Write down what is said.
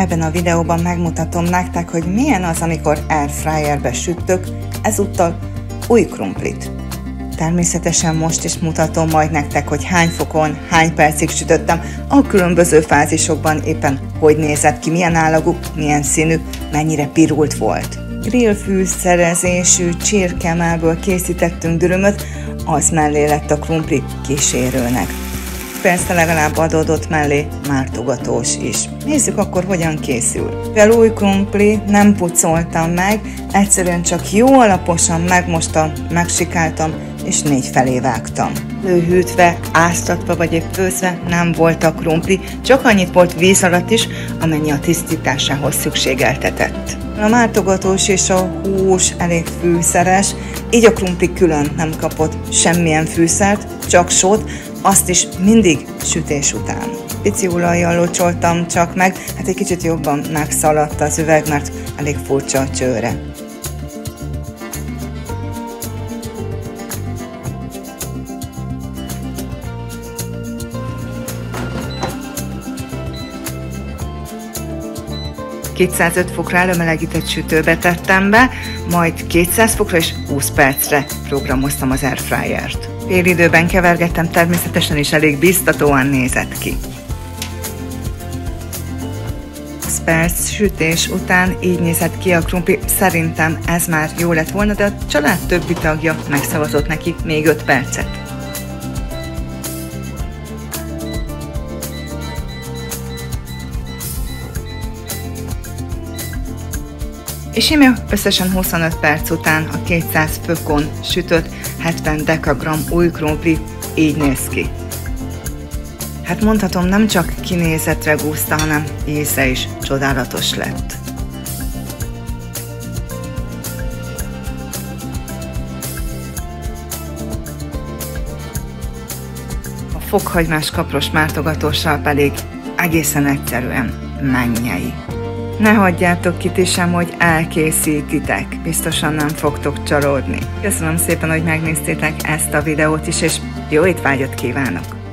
Ebben a videóban megmutatom nektek, hogy milyen az, amikor airfryerbe sütök, ezúttal új krumplit. Természetesen most is mutatom majd nektek, hogy hány fokon, hány percig sütöttem, a különböző fázisokban éppen hogy nézett ki, milyen állagú, milyen színű, mennyire pirult volt. Grillfűszerezésű csirkemelből készítettünk dürümöt, az mellé lett a krumpli kísérőnek. Persze legalább adódott mellé mártogatós is. Nézzük akkor, hogyan készül. Mivel új krumpli, nem pucoltam meg, egyszerűen csak jó alaposan megmostam, megsikáltam, és 4 felé vágtam. Lőhűtve, áztatva vagy épp főzve nem volt a krumpli, csak annyit volt víz alatt is, amennyi a tisztításához szükségeltetett. A mártogatós és a hús elég fűszeres, így a krumpli külön nem kapott semmilyen fűszert, csak sót, azt is mindig sütés után. Pici olajjal locsoltam csak meg, hát egy kicsit jobban megszaladt az üveg, mert elég furcsa a csőre. ...205 fokra előmelegített sütőbe tettem be, majd 200 fokra és 20 percre programoztam az airfryert. Fél időben kevergettem, természetesen is elég biztatóan nézett ki. 20 perc sütés után így nézett ki a krumpli, szerintem ez már jó lett volna, de a család többi tagja megszavazott neki még 5 percet. És íme összesen 25 perc után a 200 fokon sütött 70 dekagramm új krumpli így néz ki. Hát mondhatom, nem csak kinézetre gúzta, hanem íze is csodálatos lett. A fokhagymás kapros mártogatóssal pedig egészen egyszerűen mennyei. Ne hagyjátok ki ti sem, hogy elkészítitek, biztosan nem fogtok csalódni. Köszönöm szépen, hogy megnéztétek ezt a videót is, és jó étvágyat kívánok!